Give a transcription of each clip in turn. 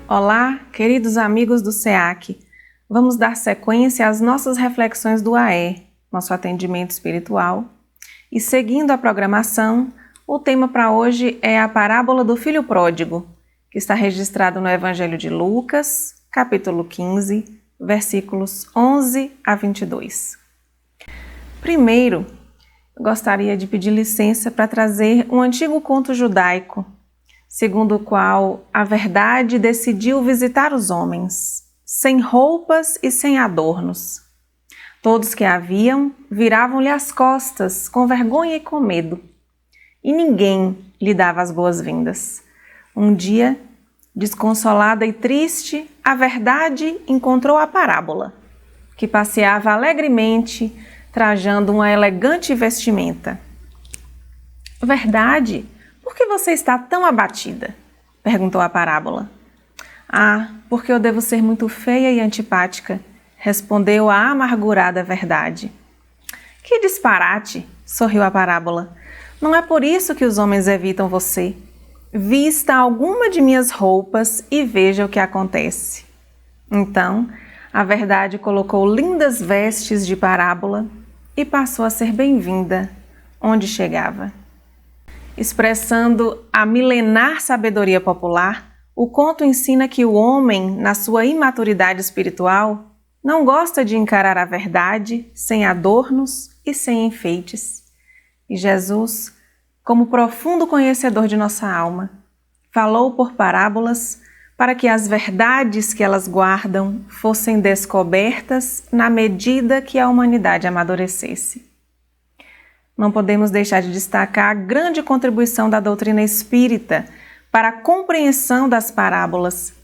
Olá, queridos amigos do SEAC. Vamos dar sequência às nossas reflexões do AE, nosso atendimento espiritual. E seguindo a programação, o tema para hoje é a parábola do filho pródigo, que está registrado no Evangelho de Lucas, capítulo 15, versículos 11 a 22. Primeiro, gostaria de pedir licença para trazer um antigo conto judaico, segundo o qual a verdade decidiu visitar os homens, sem roupas e sem adornos. Todos que a viam viravam-lhe as costas, com vergonha e com medo, e ninguém lhe dava as boas-vindas. Um dia, desconsolada e triste, a verdade encontrou a parábola, que passeava alegremente, trajando uma elegante vestimenta. Verdade? Por que você está tão abatida? Perguntou a parábola. Ah, porque eu devo ser muito feia e antipática, respondeu a amargurada verdade. Que disparate, sorriu a parábola. Não é por isso que os homens evitam você. Vista alguma de minhas roupas e veja o que acontece. Então, a verdade colocou lindas vestes de parábola e passou a ser bem-vinda onde chegava. Expressando a milenar sabedoria popular, o conto ensina que o homem, na sua imaturidade espiritual, não gosta de encarar a verdade sem adornos e sem enfeites. E Jesus, como profundo conhecedor de nossa alma, falou por parábolas para que as verdades que elas guardam fossem descobertas na medida que a humanidade amadurecesse. Não podemos deixar de destacar a grande contribuição da doutrina espírita para a compreensão das parábolas,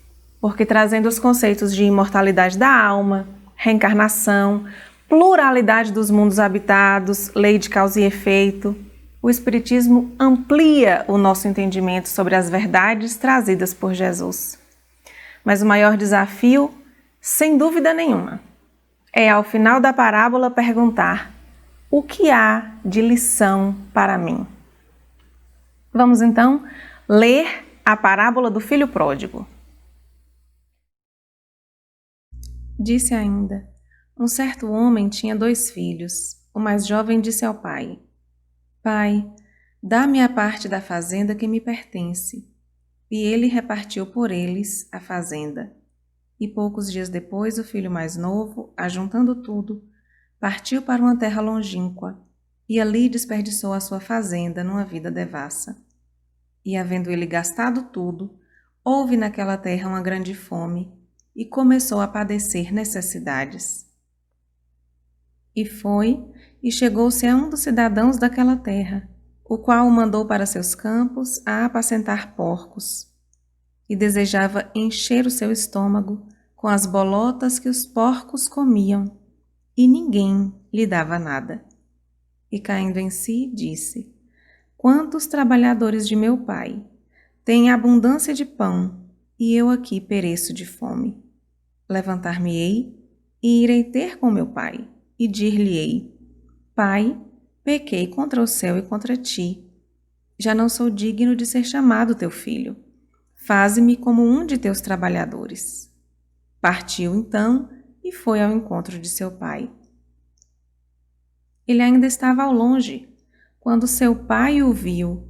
porque trazendo os conceitos de imortalidade da alma, reencarnação, pluralidade dos mundos habitados, lei de causa e efeito, o Espiritismo amplia o nosso entendimento sobre as verdades trazidas por Jesus. Mas o maior desafio, sem dúvida nenhuma, é ao final da parábola perguntar: o que há de lição para mim? Vamos então ler a parábola do filho pródigo. Disse ainda: um certo homem tinha 2 filhos. O mais jovem disse ao pai: Pai, dá-me a parte da fazenda que me pertence. E ele repartiu por eles a fazenda. E poucos dias depois, o filho mais novo, ajuntando tudo, partiu para uma terra longínqua, e ali desperdiçou a sua fazenda numa vida devassa. E havendo ele gastado tudo, houve naquela terra uma grande fome, e começou a padecer necessidades. E foi, e chegou-se a um dos cidadãos daquela terra, o qual o mandou para seus campos a apacentar porcos, e desejava encher o seu estômago com as bolotas que os porcos comiam, e ninguém lhe dava nada. E caindo em si, disse: Quantos trabalhadores de meu pai têm abundância de pão, e eu aqui pereço de fome. Levantar-me-ei e irei ter com meu pai, e dir-lhe-ei: Pai, pequei contra o céu e contra ti. Já não sou digno de ser chamado teu filho. Faze-me como um de teus trabalhadores. Partiu então e foi ao encontro de seu pai. Ele ainda estava ao longe, quando seu pai o viu,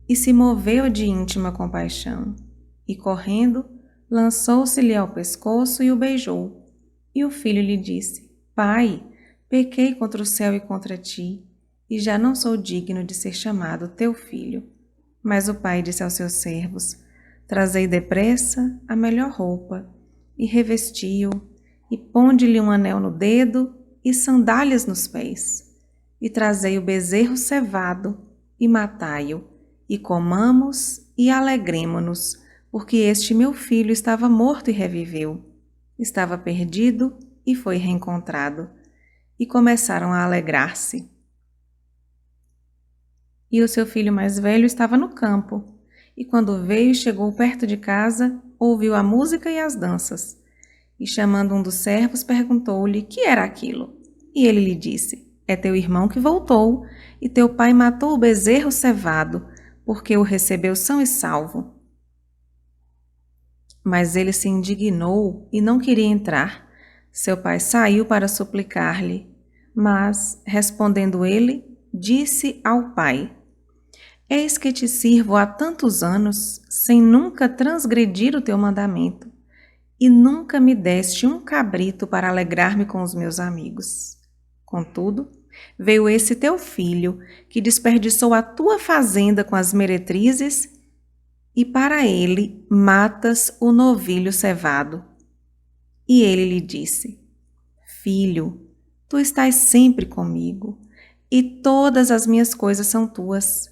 e se moveu de íntima compaixão, e correndo, lançou-se-lhe ao pescoço e o beijou. E o filho lhe disse: Pai, pequei contra o céu e contra ti, e já não sou digno de ser chamado teu filho. Mas o pai disse aos seus servos: Trazei depressa a melhor roupa, e revesti-o, e ponde-lhe um anel no dedo e sandálias nos pés. E trazei o bezerro cevado, e matai-o, e comamos e alegremo-nos, porque este meu filho estava morto e reviveu, estava perdido e foi reencontrado. E começaram a alegrar-se. E o seu filho mais velho estava no campo, e quando veio e chegou perto de casa, ouviu a música e as danças. E chamando um dos servos, perguntou-lhe que era aquilo. E ele lhe disse: É teu irmão que voltou, e teu pai matou o bezerro cevado, porque o recebeu são e salvo. Mas ele se indignou e não queria entrar. Seu pai saiu para suplicar-lhe, mas, respondendo ele, disse ao pai: Eis que te sirvo há tantos anos, sem nunca transgredir o teu mandamento, e nunca me deste um cabrito para alegrar-me com os meus amigos. Contudo, veio esse teu filho, que desperdiçou a tua fazenda com as meretrizes, e para ele matas o novilho cevado. E ele lhe disse: Filho, tu estás sempre comigo, e todas as minhas coisas são tuas.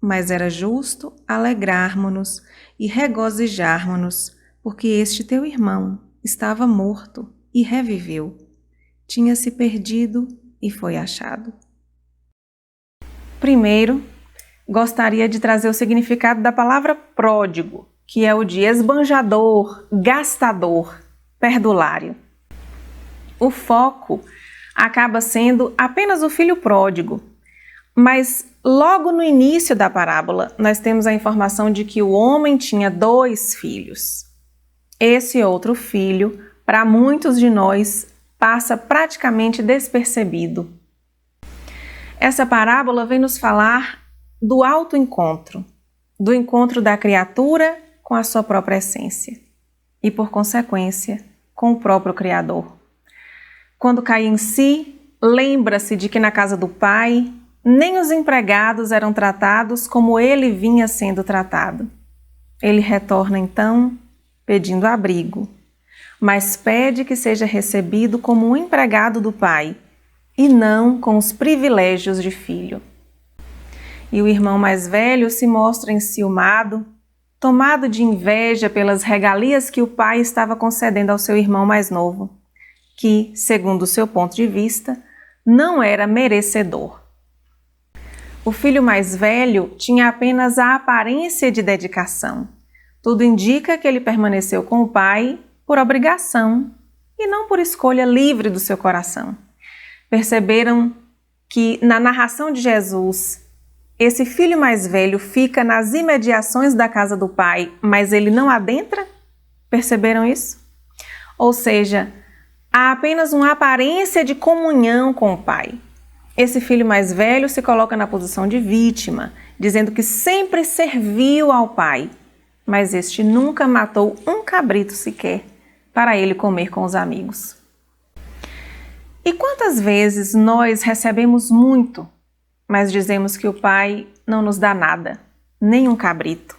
Mas era justo alegrarmos-nos e regozijarmos-nos, porque este teu irmão estava morto e reviveu. Tinha se perdido e foi achado. Primeiro, gostaria de trazer o significado da palavra pródigo, que é o de esbanjador, gastador, perdulário. O foco acaba sendo apenas o filho pródigo, mas logo no início da parábola nós temos a informação de que o homem tinha 2 filhos. Esse outro filho, para muitos de nós, passa praticamente despercebido. Essa parábola vem nos falar do autoencontro, do encontro da criatura com a sua própria essência e, por consequência, com o próprio Criador. Quando cai em si, lembra-se de que na casa do Pai, nem os empregados eram tratados como ele vinha sendo tratado. Ele retorna então pedindo abrigo, mas pede que seja recebido como um empregado do Pai e não com os privilégios de filho. E o irmão mais velho se mostra enciumado, tomado de inveja pelas regalias que o pai estava concedendo ao seu irmão mais novo, que, segundo o seu ponto de vista, não era merecedor. O filho mais velho tinha apenas a aparência de dedicação. Tudo indica que ele permaneceu com o pai por obrigação e não por escolha livre do seu coração. Perceberam que na narração de Jesus, esse filho mais velho fica nas imediações da casa do pai, mas ele não adentra? Perceberam isso? Ou seja, há apenas uma aparência de comunhão com o pai. Esse filho mais velho se coloca na posição de vítima, dizendo que sempre serviu ao pai, mas este nunca matou um cabrito sequer para ele comer com os amigos. E quantas vezes nós recebemos muito, mas dizemos que o pai não nos dá nada, nem um cabrito?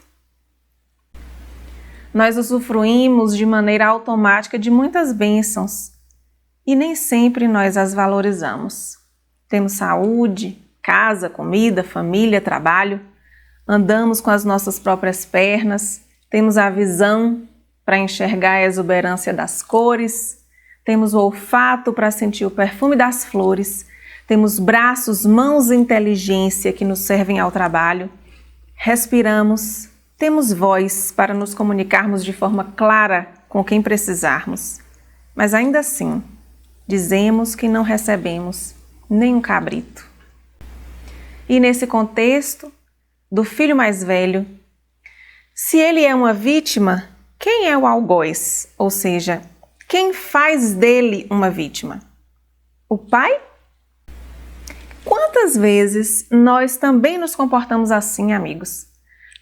Nós usufruímos de maneira automática de muitas bênçãos e nem sempre nós as valorizamos. Temos saúde, casa, comida, família, trabalho, andamos com as nossas próprias pernas, temos a visão para enxergar a exuberância das cores, temos o olfato para sentir o perfume das flores, temos braços, mãos e inteligência que nos servem ao trabalho, respiramos, temos voz para nos comunicarmos de forma clara com quem precisarmos, mas ainda assim, dizemos que não recebemos nem um cabrito. E nesse contexto do filho mais velho, se ele é uma vítima, quem é o algoz? Ou seja, quem faz dele uma vítima? O pai? Quantas vezes nós também nos comportamos assim, amigos?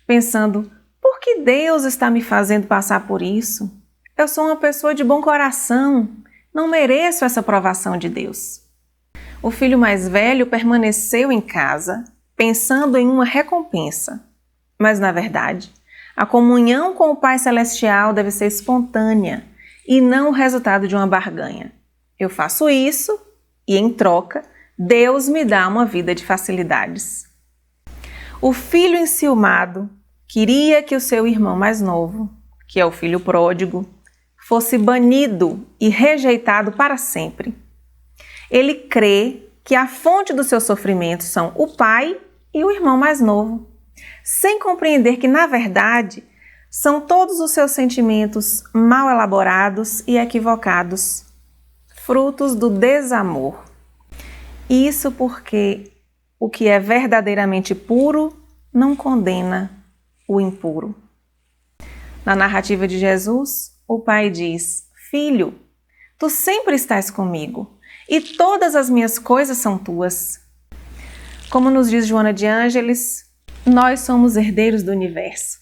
Pensando, por que Deus está me fazendo passar por isso? Eu sou uma pessoa de bom coração, não mereço essa provação de Deus. O filho mais velho permaneceu em casa, pensando em uma recompensa. Mas, na verdade, a comunhão com o Pai Celestial deve ser espontânea e não o resultado de uma barganha. Eu faço isso e, em troca, Deus me dá uma vida de facilidades. O filho enciumado queria que o seu irmão mais novo, que é o filho pródigo, fosse banido e rejeitado para sempre. Ele crê que a fonte do seu sofrimento são o pai e o irmão mais novo, sem compreender que, na verdade, são todos os seus sentimentos mal elaborados e equivocados, frutos do desamor. Isso porque o que é verdadeiramente puro não condena o impuro. Na narrativa de Jesus, o pai diz: Filho, tu sempre estás comigo e todas as minhas coisas são tuas. Como nos diz Joana de Ângeles, nós somos herdeiros do universo.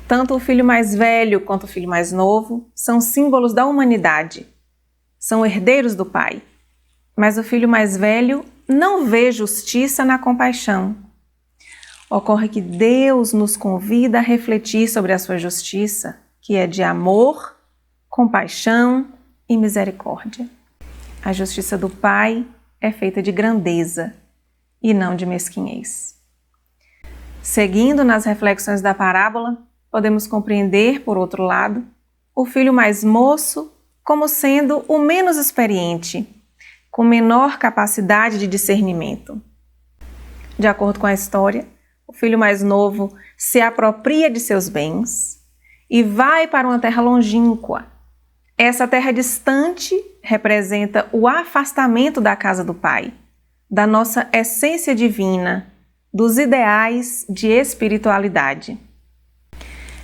Tanto o filho mais velho quanto o filho mais novo são símbolos da humanidade. São herdeiros do pai. Mas o filho mais velho não vê justiça na compaixão. Ocorre que Deus nos convida a refletir sobre a sua justiça, que é de amor, compaixão e misericórdia. A justiça do Pai é feita de grandeza e não de mesquinhez. Seguindo nas reflexões da parábola, podemos compreender, por outro lado, o filho mais moço como sendo o menos experiente, com menor capacidade de discernimento. De acordo com a história, o filho mais novo se apropria de seus bens e vai para uma terra longínqua. Essa terra distante representa o afastamento da casa do Pai, da nossa essência divina, dos ideais de espiritualidade.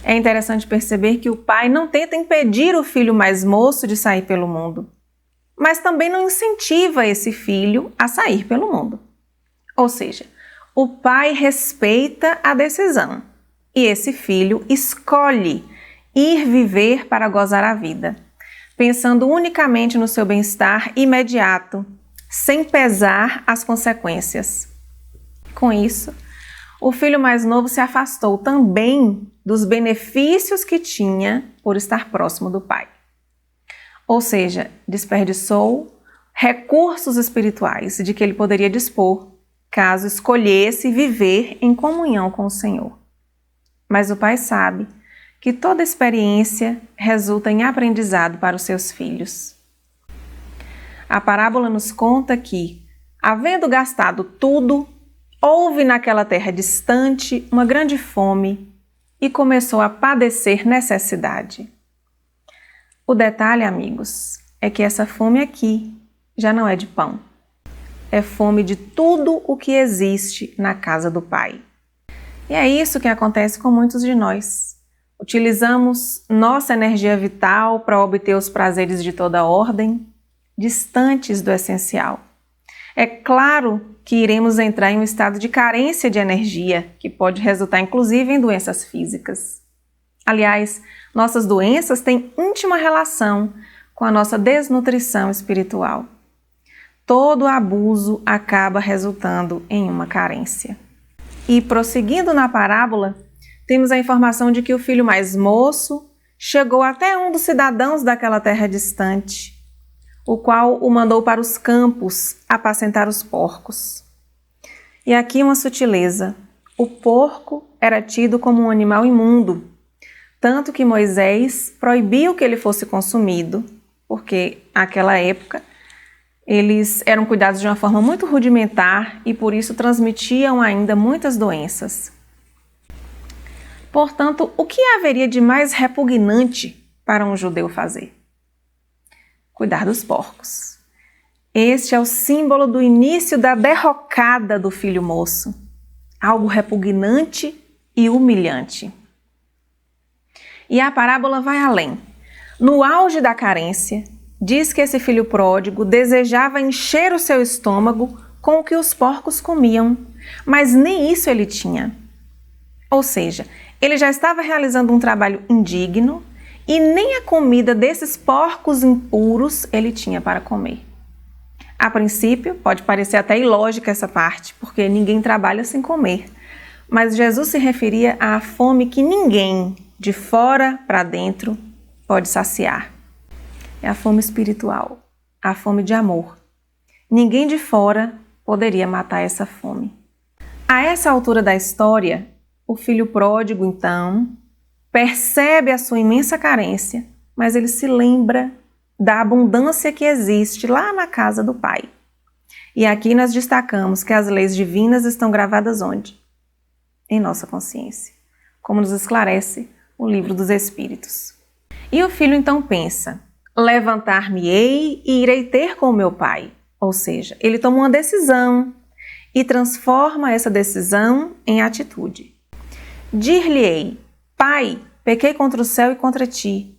É interessante perceber que o pai não tenta impedir o filho mais moço de sair pelo mundo, mas também não incentiva esse filho a sair pelo mundo. Ou seja, o pai respeita a decisão e esse filho escolhe ir viver para gozar a vida, pensando unicamente no seu bem-estar imediato, sem pesar as consequências. Com isso, o filho mais novo se afastou também dos benefícios que tinha por estar próximo do pai. Ou seja, desperdiçou recursos espirituais de que ele poderia dispor, caso escolhesse viver em comunhão com o Senhor. Mas o pai sabe que toda experiência resulta em aprendizado para os seus filhos. A parábola nos conta que, havendo gastado tudo, houve naquela terra distante uma grande fome e começou a padecer necessidade. O detalhe, amigos, é que essa fome aqui já não é de pão. É fome de tudo o que existe na casa do Pai. E é isso que acontece com muitos de nós. Utilizamos nossa energia vital para obter os prazeres de toda ordem, distantes do essencial. É claro que iremos entrar em um estado de carência de energia, que pode resultar inclusive em doenças físicas. Aliás, nossas doenças têm íntima relação com a nossa desnutrição espiritual. Todo abuso acaba resultando em uma carência. E prosseguindo na parábola, temos a informação de que o filho mais moço chegou até um dos cidadãos daquela terra distante, o qual o mandou para os campos apacentar os porcos. E aqui uma sutileza: o porco era tido como um animal imundo, tanto que Moisés proibiu que ele fosse consumido, porque naquela época eles eram cuidados de uma forma muito rudimentar e por isso transmitiam ainda muitas doenças. Portanto, o que haveria de mais repugnante para um judeu fazer? Cuidar dos porcos. Este é o símbolo do início da derrocada do filho moço. Algo repugnante e humilhante. E a parábola vai além. No auge da carência, diz que esse filho pródigo desejava encher o seu estômago com o que os porcos comiam, mas nem isso ele tinha. Ou seja, ele já estava realizando um trabalho indigno e nem a comida desses porcos impuros ele tinha para comer. A princípio, pode parecer até ilógica essa parte, porque ninguém trabalha sem comer. Mas Jesus se referia à fome que ninguém, de fora para dentro, pode saciar. É a fome espiritual, a fome de amor. Ninguém de fora poderia matar essa fome. A essa altura da história, o filho pródigo, então, percebe a sua imensa carência, mas ele se lembra da abundância que existe lá na casa do Pai. E aqui nós destacamos que as leis divinas estão gravadas onde? Em nossa consciência, como nos esclarece o Livro dos Espíritos. E o filho então pensa: levantar-me-ei e irei ter com o meu pai. Ou seja, ele toma uma decisão e transforma essa decisão em atitude. Dir-lhe-ei: Pai, pequei contra o céu e contra ti.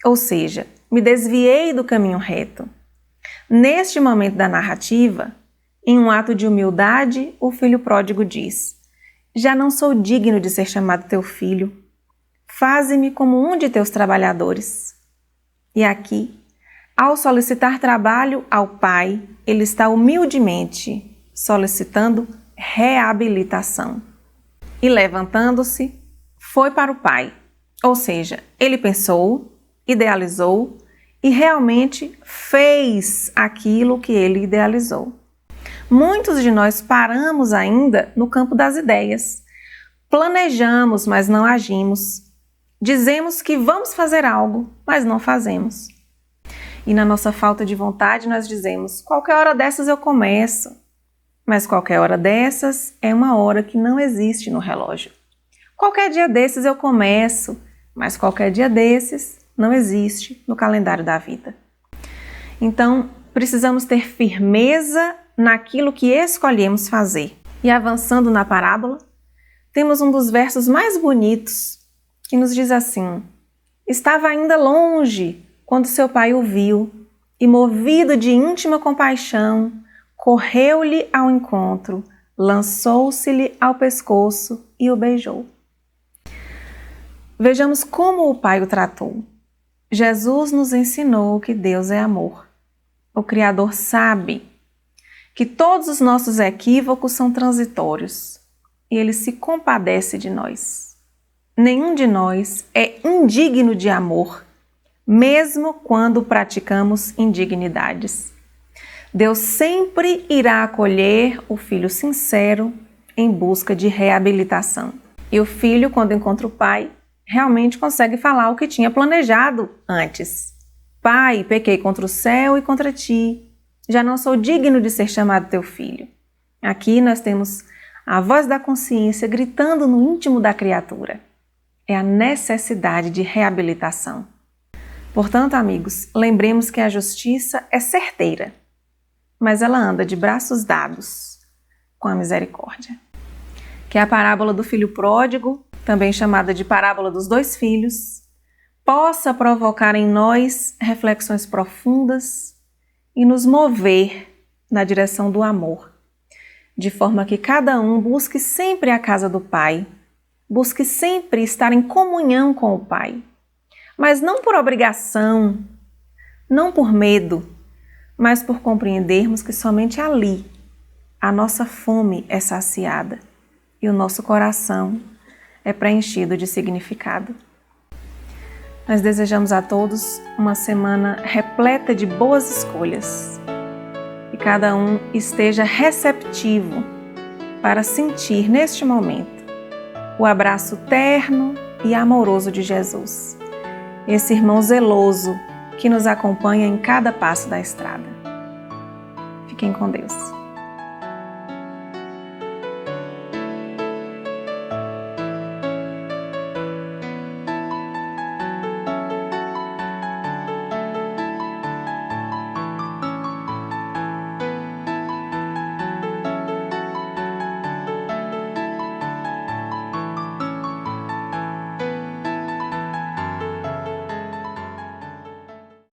Ou seja, me desviei do caminho reto. Neste momento da narrativa, em um ato de humildade, o filho pródigo diz: já não sou digno de ser chamado teu filho. Faze-me como um de teus trabalhadores. E aqui, ao solicitar trabalho ao pai, ele está humildemente solicitando reabilitação. E levantando-se, foi para o pai. Ou seja, ele pensou, idealizou e realmente fez aquilo que ele idealizou. Muitos de nós paramos ainda no campo das ideias. Planejamos, mas não agimos. Dizemos que vamos fazer algo, mas não fazemos. E na nossa falta de vontade nós dizemos: qualquer hora dessas eu começo. Mas qualquer hora dessas é uma hora que não existe no relógio. Qualquer dia desses eu começo, mas qualquer dia desses não existe no calendário da vida. Então, precisamos ter firmeza naquilo que escolhemos fazer. E avançando na parábola, temos um dos versos mais bonitos, que nos diz assim: estava ainda longe quando seu pai o viu, e movido de íntima compaixão, correu-lhe ao encontro, lançou-se-lhe ao pescoço e o beijou. Vejamos como o pai o tratou. Jesus nos ensinou que Deus é amor. O Criador sabe que todos os nossos equívocos são transitórios e Ele se compadece de nós. Nenhum de nós é indigno de amor, mesmo quando praticamos indignidades. Deus sempre irá acolher o filho sincero em busca de reabilitação. E o filho, quando encontra o pai, realmente consegue falar o que tinha planejado antes. Pai, pequei contra o céu e contra ti. Já não sou digno de ser chamado teu filho. Aqui nós temos a voz da consciência gritando no íntimo da criatura. É a necessidade de reabilitação. Portanto, amigos, lembremos que a justiça é certeira, mas ela anda de braços dados com a misericórdia. Que a parábola do filho pródigo, também chamada de parábola dos dois filhos, possa provocar em nós reflexões profundas e nos mover na direção do amor, de forma que cada um busque sempre a casa do Pai, busque sempre estar em comunhão com o Pai, mas não por obrigação, não por medo, mas por compreendermos que somente ali a nossa fome é saciada e o nosso coração é preenchido de significado. Nós desejamos a todos uma semana repleta de boas escolhas. Que cada um esteja receptivo para sentir neste momento o abraço terno e amoroso de Jesus, esse irmão zeloso que nos acompanha em cada passo da estrada. Fiquem com Deus.